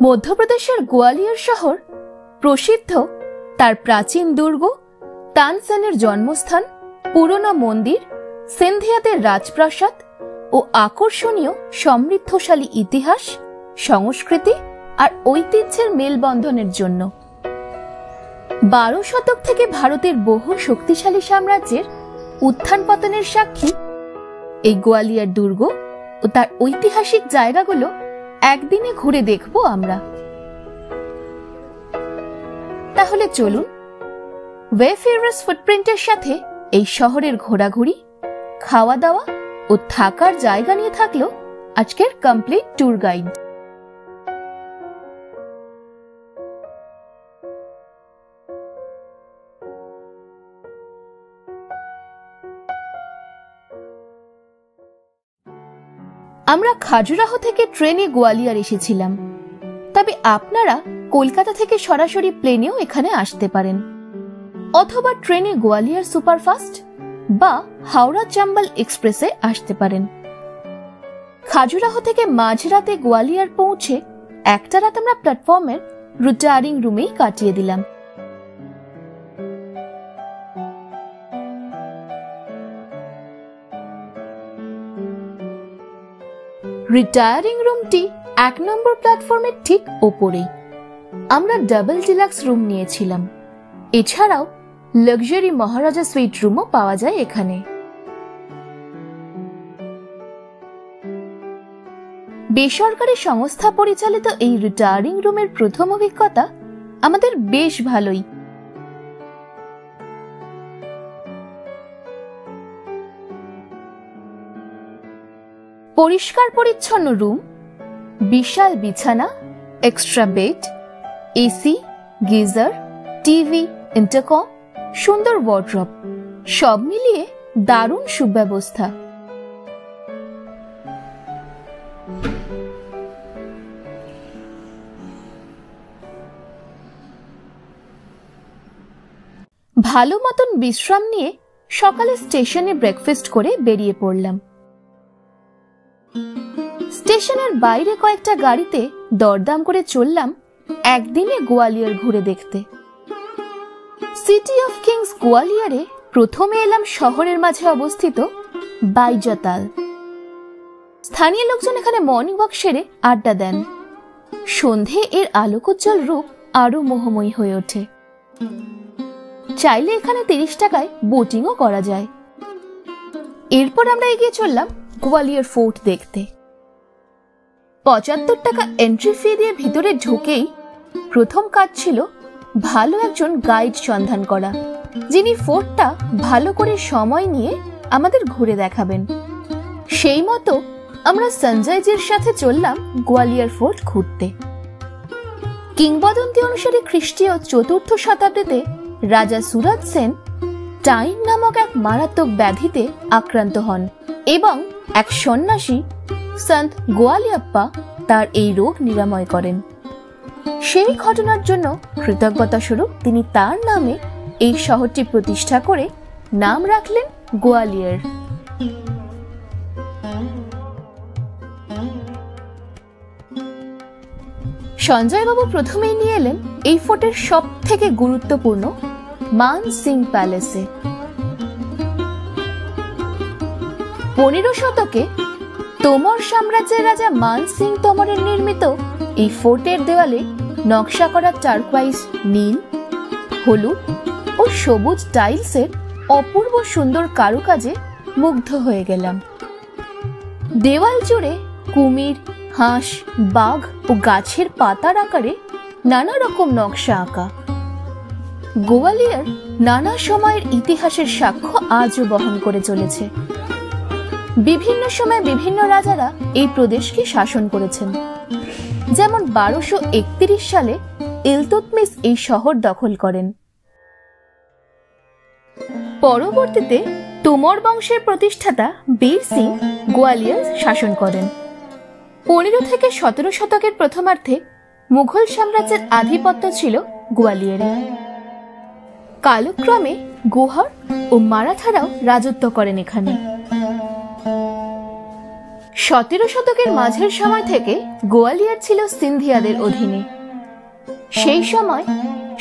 মধ্যপ্রদেশের গোয়ালিয়র শহর প্রসিদ্ধ তার প্রাচীন দুর্গ, তানসেনের জন্মস্থান, পুরনো মন্দির, সিন্ধিয়াদের রাজপ্রাসাদ ও আকর্ষণীয় সমৃদ্ধশালী ইতিহাস, সংস্কৃতি আর ঐতিহ্যের মেলবন্ধনের জন্য। 12 শতক থেকে ভারতের বহু শক্তিশালী সাম্রাজ্যের উত্থান পতনের সাক্ষী এই গোয়ালিয়র দুর্গ ও তার ঐতিহাসিক জায়গাগুলো একদিনে ঘুরে দেখব আমরা। তাহলে চলুন ওয়েফেয়ারার্স ফুটপ্রিন্টের সাথে এই শহরের ঘোরাঘুরি, খাওয়া দাওয়া ও থাকার জায়গা নিয়ে থাকলো আজকের কমপ্লিট ট্যুর গাইড। আমরা খাজুরাহ থেকে ট্রেনে গোয়ালিয়র এসেছিলাম, তবে আপনারা কলকাতা থেকে সরাসরি প্লেনেও এখানে আসতে পারেন, অথবা ট্রেনে গোয়ালিয়র সুপারফাস্ট বা হাওড়া চাম্বল এক্সপ্রেসে আসতে পারেন। খাজুরাহ থেকে মাঝরাতে গোয়ালিয়র পৌঁছে একটা রাত আমরা প্ল্যাটফর্মের রিটায়ারিং রুমেই কাটিয়ে দিলাম। রিটায়ারিং রুমটি 1 নম্বর প্ল্যাটফর্মের ঠিক ওপরেই। আমরা ডাবল ডিলাক্স রুম নিয়েছিলাম। এছাড়াও লাক্সারি মহারাজা সুইট রুমও পাওয়া যায় এখানে। বেসরকারি সংস্থা পরিচালিত এই রিটায়ারিং রুমের প্রথম অভিজ্ঞতা আমাদের বেশ ভালোই। পরিষ্কার পরিচ্ছন্ন রুম, বিশাল বিছানা, extra bed, AC, geyser, TV, intercom, সুন্দর ওয়ার্ড্রপ, সব মিলিয়ে দারুণ সুব্যবস্থা। ভালো মতন বিশ্রাম নিয়ে সকালে স্টেশনে ব্রেকফাস্ট করে বেরিয়ে পড়লাম। স্টেশনের বাইরে কয়েকটা গাড়িতে দরদাম করে চললাম একদিনে গোয়ালিয়র ঘুরে দেখতে। সিটি অফ কিংস গোয়ালিয়রে প্রথমে এলাম শহরের মাঝে অবস্থিত বাইজাতাল। স্থানীয় লোকজন এখানে মর্নিং ওয়াক সেরে আড্ডা দেন। সন্ধে এর আলোকোজ্জ্বল রূপ আরো মোহময়ী হয়ে ওঠে। চাইলে এখানে 30 টাকায় বোটিংও করা যায়। এরপর আমরা এগিয়ে চললাম গোয়ালিয়র ফোর্ট দেখতে। 75 টাকা এন্ট্রি ফি দিয়ে ভিতরে ঢুকেই প্রথম কাজ ছিল ভালো একজন গাইড সন্ধান করা, যিনি ফোর্টটা ভালো করে সময় নিয়ে আমাদের ঘুরে দেখাবেন। সেই মতো আমরা সঞ্জয়জির সাথে চললাম গোয়ালিয়র ফোর্ট ঘুরতে। কিংবদন্তি অনুসারে খ্রিস্টীয় 4র্থ শতাব্দীতে রাজা সুরজ সেন টাইম নামক এক মারাত্মক ব্যাধিতে আক্রান্ত হন এবং এক সন্ন্যাসী সন্ত গোয়ালিয়াপ্পা তার এই রোগ নিরাময় করেন। সেই ঘটনার জন্য কৃতজ্ঞতা স্বরূপ তিনি তার নামে এই শহরটি প্রতিষ্ঠা করে নাম রাখলেন গোয়ালিয়র। সঞ্জয়বাবু প্রথমেই নিয়ে এলেন এই ফোর্টের সব থেকে গুরুত্বপূর্ণ মান সিং প্যালেসে। 15 শতকে তোমর সাম্রাজ্যের রাজা মান সিং তোমরের নির্মিত এই ফোর্টের দেওয়ালে নকশা করা টার্কোয়াইজ নীল, হলুদ ও সবুজ টাইলসের অপূর্ব সুন্দর কারুকাজে মুগ্ধ হয়ে গেলাম। দেওয়াল জুড়ে কুমির, হাঁস, বাঘ ও গাছের পাতার আকারে নানা রকম নকশা আঁকা। গোয়ালিয়র নানা সময়ের ইতিহাসের সাক্ষ্য আজও বহন করে চলেছে। বিভিন্ন সময় বিভিন্ন রাজারা এই প্রদেশকে শাসন করেছেন। যেমন 1231 সালে ইলতুৎমিশ এই শহর দখল করেন। পরবর্তীতে তোমর বংশের প্রতিষ্ঠাতা বীর সিং গোয়ালিয়র শাসন করেন। 15 থেকে 17 শতকের প্রথমার্ধে মুঘল সাম্রাজ্যের আধিপত্য ছিল গোয়ালিয়রে। কালক্রমে গোহর ও মারাঠারাও রাজত্ব করেন এখানে। 17 শতকের মাঝের সময় থেকে গোয়ালিয়র ছিল সিন্ধিয়াদের অধীনে। সেই সময়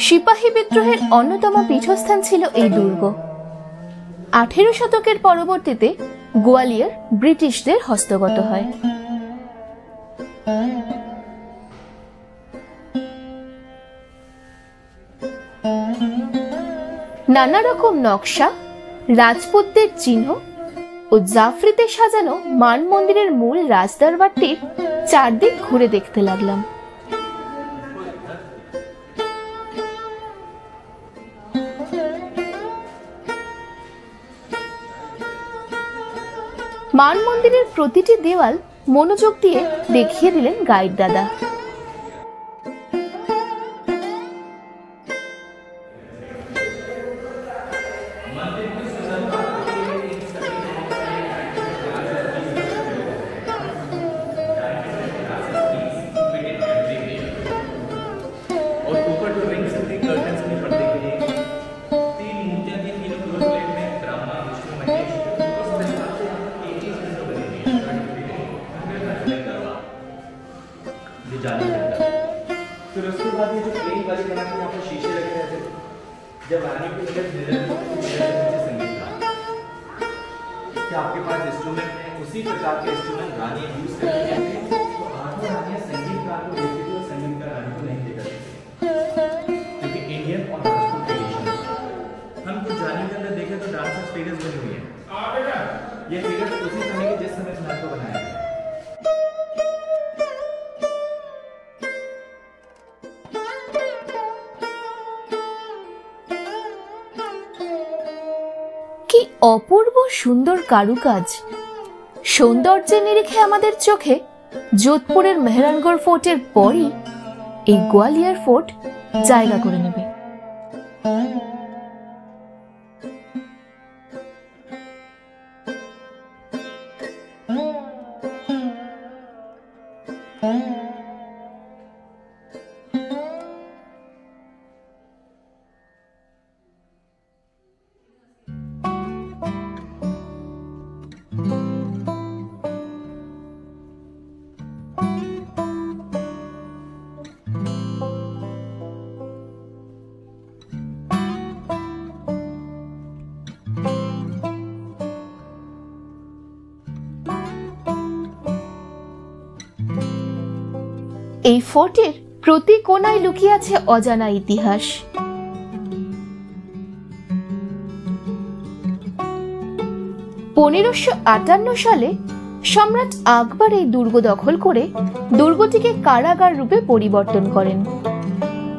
সিপাহী বিদ্রোহের অন্যতম পীঠস্থান ছিল এই দুর্গ। 18 শতকের পরবর্তীতে গোয়ালিয়র ব্রিটিশদের হস্তগত হয়। নানা রকম নকশা, রাজপুতদের চিহ্ন ও জাফরিতে সাজানো মান মন্দিরের মূল রাজদরবারটির চারদিক ঘুরে দেখতে লাগলাম। মান মন্দিরের প্রতিটি দেওয়াল মনোযোগ দিয়ে দেখিয়ে দিলেন গাইড দাদা। फिर उसके बाद ये जो प्लेन वाली बना के यहाँ पर शीशे लगे रहते थे, जब आने की वजह संगीत था। क्या आपके पास इंस्ट्रूमेंट है, उसी प्रकार के इंस्ट्रूमेंट गाने यूज करते थे, तो आधे रानियाँ संगीतकार को देखते थे और संगीतकार रानी को नहीं देखते थे, क्योंकि इंडियन और राजपूत ट्रेडिशन हम कुछ जाने के अंदर देखें तो डांसर्स फिगर्स बनी हुई है। ये फिगर्स उसी समय के जिस समय स्नान को बनाया गया। কি অপূর্ব সুন্দর কারুকাজ! সৌন্দর্যের নিরিখে আমাদের চোখে যোধপুরের মেহরানগড় ফোর্টের পরই এই গোয়ালিয়র ফোর্ট জায়গা করে নেবে। এই ফোর্টের প্রতি কোণায় লুকিয়ে আছে অজানা ইতিহাস। 1558 সালে সম্রাট আকবর এই দুর্গ দখল করে দুর্গটিকে কারাগার রূপে পরিবর্তন করেন।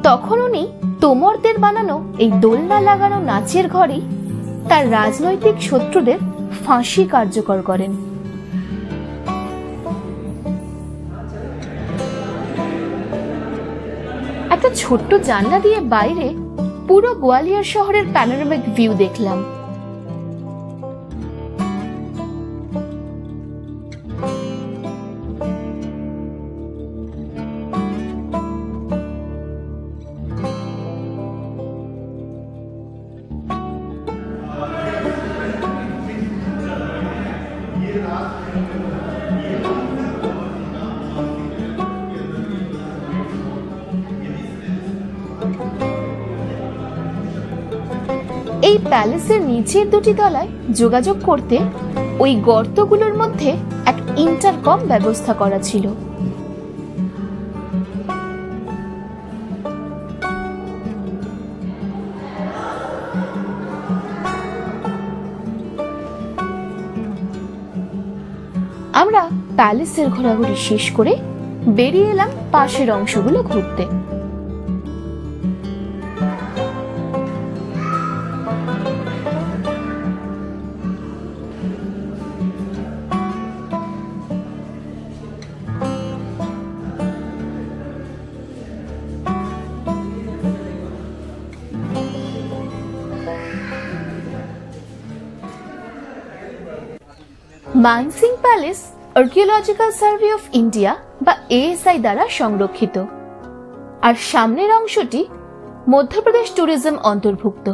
তখন উনি তোমরদের বানানো এই দোলনা লাগানো নাচের ঘরেই তার রাজনৈতিক শত্রুদের ফাঁসি কার্যকর করেন। একটা ছোট্ট জানলা দিয়ে বাইরে পুরো গোয়ালিয়র শহরের প্যানোরামিক ভিউ দেখলাম। এই প্যালেসের নিচের দুটি তলায় যোগাযোগ করতে ওই গর্তগুলোর মধ্যে এক ইন্টারকম ব্যবস্থা করা ছিল। আমরা প্যালেসের ঘোরাঘুরি শেষ করে বেরিয়ে এলাম পাশের অংশগুলো ঘুরতে। Mansingh palace archaeological survey of India বা ASI দ্বারা সংরক্ষিত, আর সামনের অংশটি মধ্যপ্রদেশ ট্যুরিজম অন্তর্ভুক্ত।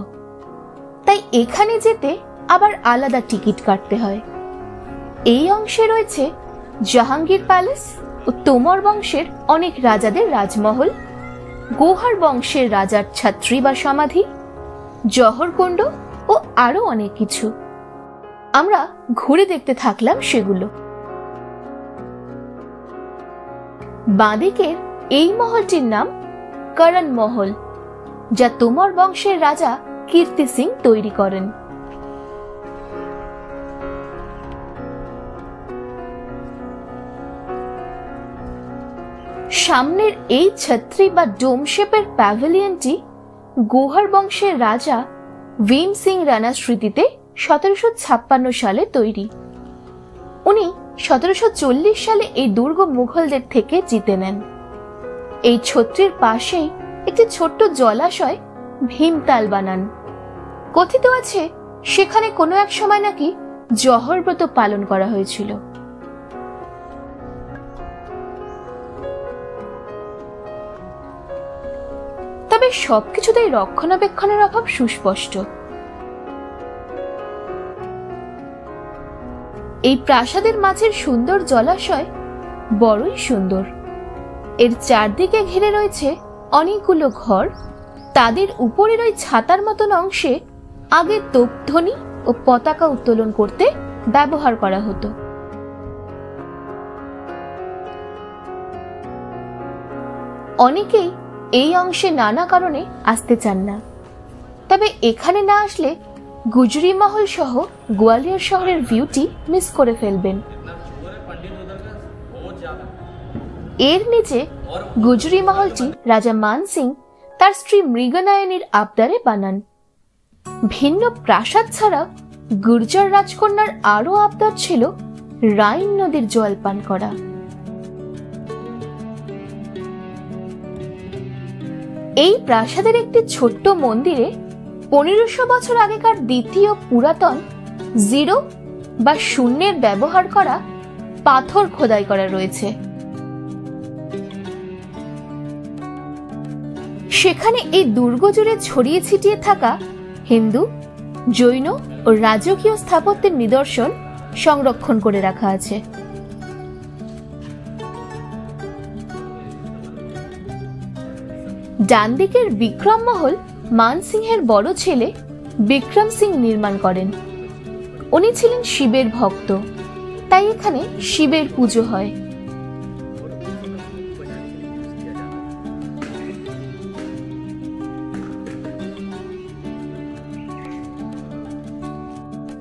তাই এখানে যেতে আবার আলাদা টিকিট কাটতে হয়। এই অংশে রয়েছে জাহাঙ্গীর প্যালেস ও তোমর বংশের অনেক রাজাদের রাজমহল, গোহার বংশের রাজার ছাত্রী বা সমাধি, জহরকুণ্ড ও আরো অনেক কিছু। আমরা ঘুরে দেখতে থাকলাম সেগুলো। বাঁদিকের এই মহলটির নাম করণ মহল, যা তোমর বংশের রাজা কীর্তি সিং তৈরি করেন। সামনের এই ছত্রি বা ডোম শেপের প্যাভিলিয়নটি গোহার বংশের রাজা ভীম সিং রানার স্মৃতিতে 1756 সালে তৈরি। উনি 1740 সালে এই দুর্গ মুঘলদের থেকে জিতে নেন। এই ছত্রির পাশেই একটি ছোট্ট জলাশয় ভীমতাল বানান। কথিত আছে সেখানে কোনো এক সময় নাকি জহরব্রত পালন করা হয়েছিল। তবে সবকিছুতেই রক্ষণাবেক্ষণের অভাব সুস্পষ্ট। এই প্রাসাদের মাঝের সুন্দর জলাশয় বড়ই সুন্দর। এর চারদিকে ঘিরে রয়েছে অনেকগুলো ঘর। তাদের উপরের ওই ছাতার মতন অংশে আগে তোপধ্বনি ও পতাকা উত্তোলন করতে ব্যবহার করা হতো। অনেকেই এই অংশে নানা কারণে আসতে চান না, তবে এখানে না আসলে গুজরি মহল সহ গোয়ালিয়র শহরের ভিউটি মিস করে ফেলবেন। এর নিচে গুজরি মহলটি রাজা মান সিং তার স্ত্রী মৃগনায়নীর আবদারে বানান। ভিন্ন প্রাসাদ ছাড়া গুর্জর রাজকন্যার আরো আবদার ছিল রাইন নদীর জল পান করা। এই প্রাসাদের একটি ছোট্ট মন্দিরে 1500 বছর আগেকার দ্বিতীয় পুরাতন জিরো বা শূন্যের ব্যবহার করা পাথর খোদাই করা রয়েছে। সেখানে এই দুর্গ জুড়ে ছড়িয়ে ছিটিয়ে থাকা হিন্দু, জৈন ও রাজকীয় স্থাপত্যের নিদর্শন সংরক্ষণ করে রাখা আছে। ডান দিকের বিক্রম মহল মান সিংহের বড় ছেলে বিক্রম সিং নির্মাণ করেন। উনি ছিলেন শিবের ভক্ত, তাই এখানে শিবের পুজো হয়।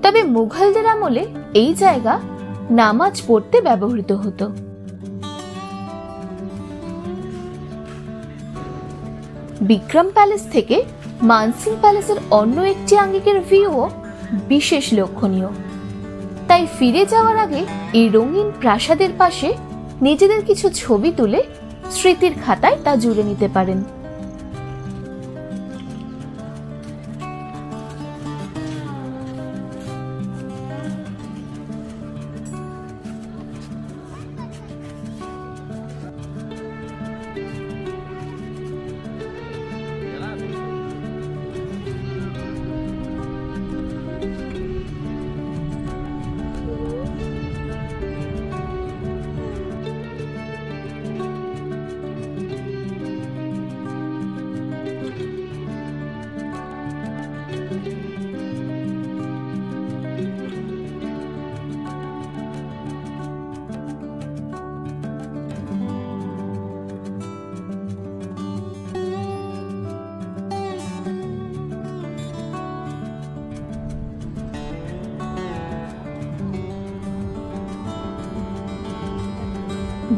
তবে মুঘলদের আমলে এই জায়গা নামাজ পড়তে ব্যবহৃত হতো। বিক্রম প্যালেস থেকে মানসিং প্যালেসের অন্য একটি আঙ্গিকের ভিউও বিশেষ লক্ষণীয়। তাই ফিরে যাওয়ার আগে এই রঙিন প্রাসাদের পাশে নিজেদের কিছু ছবি তুলে স্মৃতির খাতায় তা জুড়ে নিতে পারেন।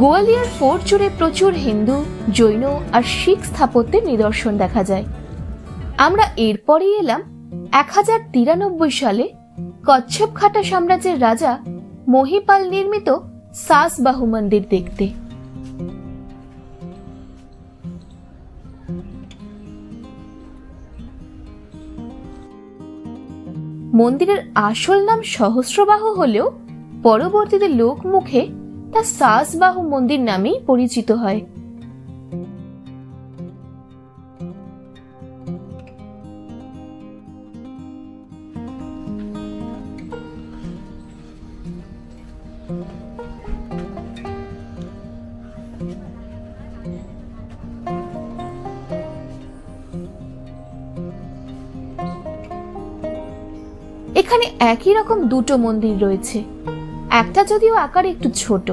গোয়ালিয়র ফোর্ট জুড়ে প্রচুর হিন্দু, জৈন আর শিখ স্থাপত্যের নিদর্শন দেখা যায়। আমরা এরপরই এলাম 1093 সালে কচ্ছপ খাটা সাম্রাজ্যের রাজা মহিপাল নির্মিত সাসবাহু মন্দির দেখতে। মন্দিরের আসল নাম সহস্রবাহু হলেও পরবর্তীতে লোক মুখে তা সাসবাহু মন্দির নামেই পরিচিত হয়। এখানে একই রকম দুটো মন্দির রয়েছে, একটা যদিও আকারে একটু ছোট।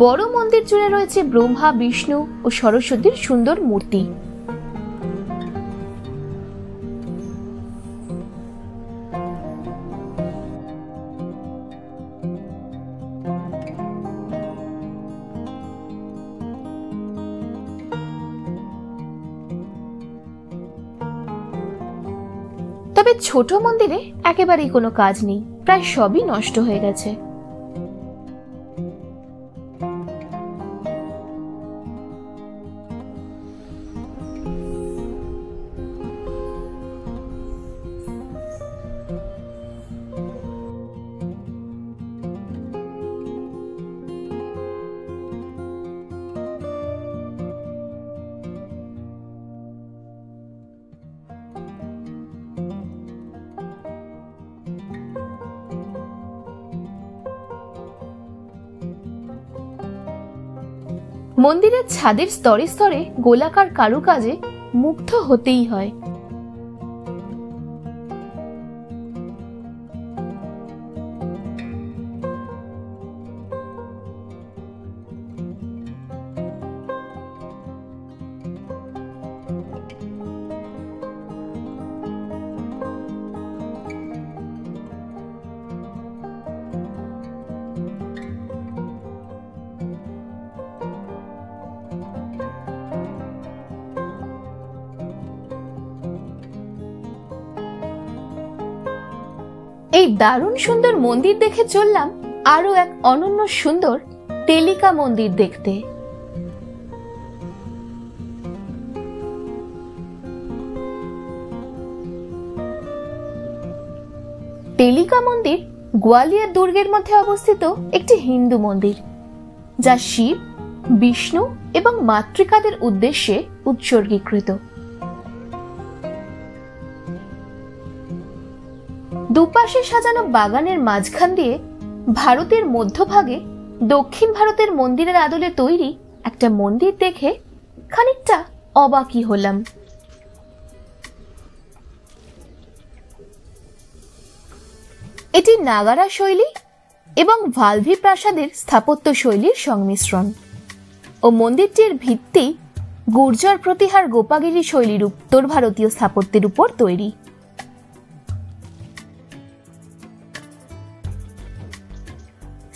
বড় মন্দির জুড়ে রয়েছে ব্রহ্মা, বিষ্ণু ও সরস্বতীর সুন্দর মূর্তি। তবে ছোট মন্দিরে একেবারেই কোনো কাজ নেই, প্রায় সবই নষ্ট হয়ে গেছে। মন্দিরের ছাদের স্তরে স্তরে গোলাকার কারুকাজে মুগ্ধ হতেই হয়। এই দারুণ সুন্দর মন্দির দেখে চললাম আরো এক অনন্য সুন্দর তেলিকা মন্দির দেখতে। তেলিকা মন্দির গোয়ালিয়র দুর্গের মধ্যে অবস্থিত একটি হিন্দু মন্দির, যা শিব, বিষ্ণু এবং মাতৃকাদের উদ্দেশ্যে উৎসর্গীকৃত। দুপাশে সাজানো বাগানের মাঝখান দিয়ে ভারতের মধ্যভাগে দক্ষিণ ভারতের মন্দিরের আদলে তৈরি একটা মন্দির দেখে খানিকটা অবাকই হলাম। এটি নাগারা শৈলী এবং ভালভি প্রাসাদের স্থাপত্য শৈলীর সংমিশ্রণ ও মন্দিরটির ভিত্তি গুর্জর প্রতিহার গোপাগিরি শৈলীর উত্তর ভারতীয় স্থাপত্যের উপর তৈরি।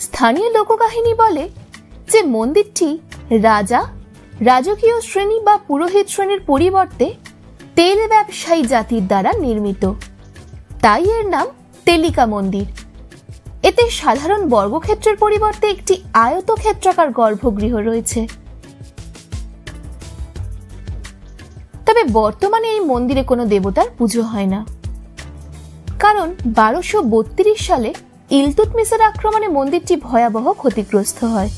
স্থানীয় লোককাহিনী বলে যে মন্দিরটি রাজা, রাজকীয় শ্রেণী বা পুরোহিত শ্রেণীর পরিবর্তে তেল ব্যবসায়ী জাতির দ্বারা নির্মিত, তাই এর নাম তেলিকা মন্দির। এতে সাধারণ বর্গক্ষেত্রের পরিবর্তে একটি আয়তক্ষেত্রাকার গর্ভগৃহ রয়েছে। তবে বর্তমানে এই মন্দিরে কোনো দেবতার পুজো হয় না, কারণ 1232 সালে ইলতুৎমিশের আক্রমণে মন্দিরটি ভয়াবহ ক্ষতিগ্রস্ত হয়।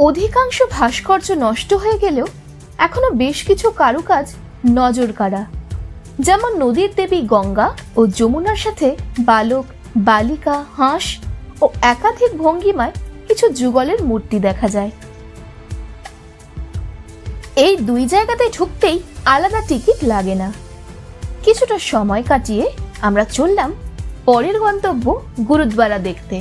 অধিকাংশ ভাস্কর্য নষ্ট হয়ে গেলেও এখনো বেশ কিছু কারুকাজ নজর কাড়া, যেমন নদীর দেবী গঙ্গা ও যমুনার সাথে বালক, বালিকা, হাঁস ও একাধিক ভঙ্গিমায় কিছু যুগলের মূর্তি দেখা যায়। এই দুই জায়গাতে ঢুকতেই আলাদা টিকিট লাগে না। কিছুটা সময় কাটিয়ে আমরা চললাম পরের গন্তব্য গুরুদ্বারা দেখতে।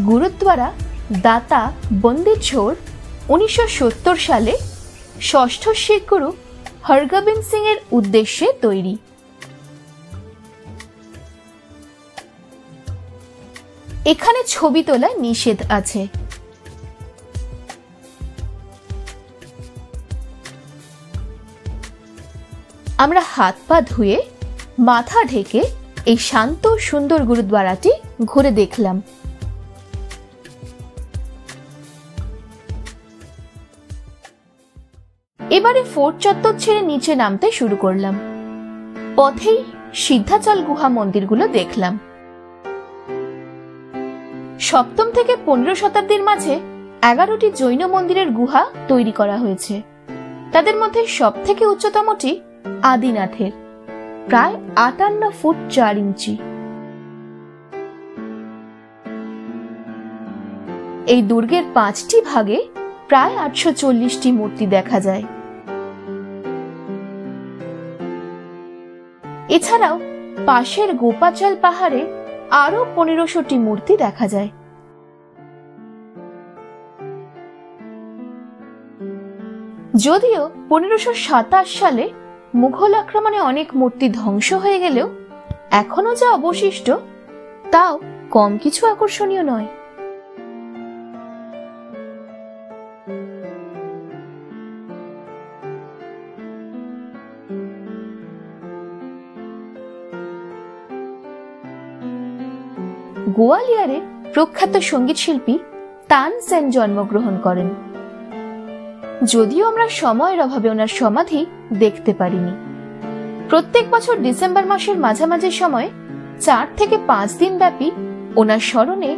গুরুদ্বারা দাতা বন্দি ছোর 1970 সালে ষষ্ঠ শিখ গুরু হরগোবিন্দ সিং এর উদ্দেশ্যে তৈরি। এখানে ছবি তোলায় নিষেধ আছে। আমরা হাত পা ধুয়ে মাথা ঢেকে এই শান্ত সুন্দর গুরুদ্বারাটি ঘুরে দেখলাম। এবারে ফোর্ট চত্বর ছেড়ে নিচে নামতে শুরু করলাম। পথেই সিদ্ধাচল গুহা মন্দিরগুলো দেখলাম। 7ম থেকে 15 শতাব্দীর মাঝে 11টি জৈন মন্দিরের গুহা তৈরি করা হয়েছে। তাদের মধ্যে সব থেকে উচ্চতমটি আদিনাথের, প্রায় 58 ফুট 4 ইঞ্চি। এই দুর্গের 5টি ভাগে প্রায় 840টি মূর্তি দেখা যায়। এছাড়াও পাশের গোপাচাল পাহাড়ে আরো 1500টি মূর্তি দেখা যায়। যদিও 1527 সালে মুঘল আক্রমণে অনেক মূর্তি ধ্বংস হয়ে গেলেও এখনো যা অবশিষ্ট তাও কম কিছু আকর্ষণীয় নয়। গোয়ালিয়রে প্রখ্যাত সঙ্গীত শিল্পী তানসেন জন্মগ্রহণ করেন। যদিও আমরা সময়ের অভাবে ওনার সমাধি দেখতে পারিনি। প্রত্যেক বছর ডিসেম্বর মাসের মাঝামাঝি সময়ে 4 থেকে 5 দিন ব্যাপী ওনার স্মরণে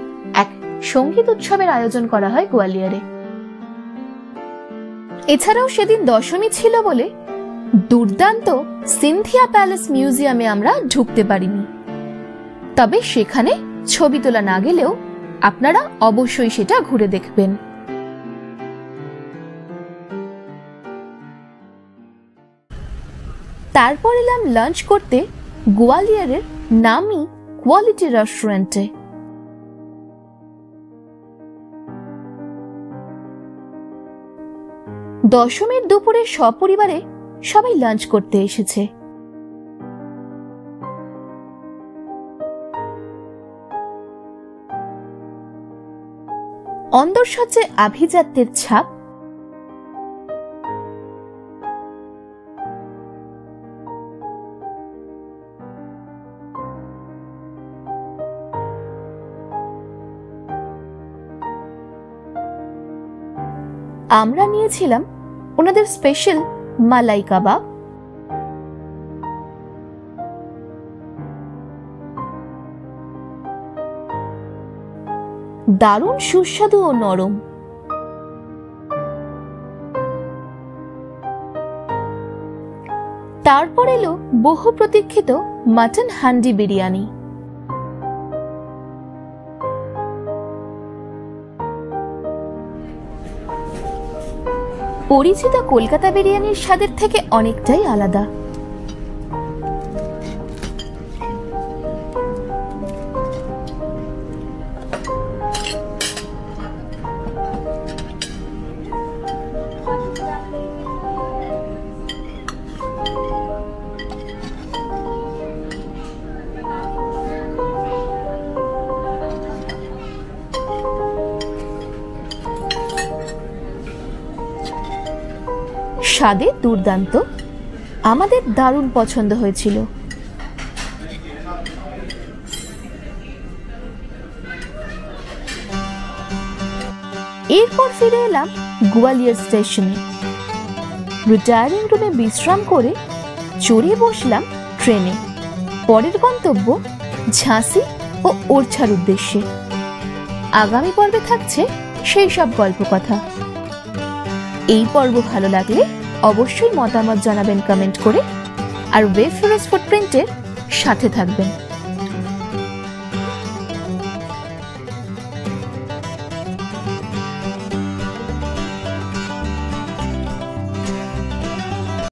এক সঙ্গীত উৎসবের আয়োজন করা হয় গোয়ালিয়রে। এছাড়াও সেদিন দশমী ছিল বলে দুর্দান্ত সিনথিয়া প্যালেস মিউজিয়ামে আমরা ঢুকতে পারিনি। তবে সেখানে ছবি তোলা না গেলেও আপনারা অবশ্যই সেটা ঘুরে দেখবেন। তারপর এলাম লাঞ্চ করতে গোয়ালিয়রের নামি কোয়ালিটি রেস্টুরেন্টে। দশমীর দুপুরে সপরিবারে সবাই লাঞ্চ করতে এসেছে। অন্দরসজ্জে আভিজাত্যের ছাপ, আমরা নিয়েছিলাম ওনাদের স্পেশাল মালাই কাবাব, দারুণ সুস্বাদু ও নরম। তারপর এলো বহু প্রতীক্ষিত মাটন হান্ডি বিরিয়ানি। পরিচিত কলকাতা বিরিয়ানির স্বাদের থেকে অনেকটাই আলাদা। স্বাদে দুর্দান্ত, আমাদের দারুণ পছন্দ হয়েছিল। এরপর ফিরে এলাম গোয়ালিয়র স্টেশনে। রিটায়ারিং রুমে বিশ্রাম করে চড়ে বসলাম ট্রেনে পরের গন্তব্য ঝাঁসি ও ওরছার উদ্দেশ্যে। আগামী পর্বে থাকছে সেই সব গল্প কথা। এই পর্ব ভালো লাগলে অবশ্যই মতামত জানাবেন কমেন্ট করে, আর ওয়েব ফরেস্ট ফুটপ্রিন্টের সাথে থাকবেন।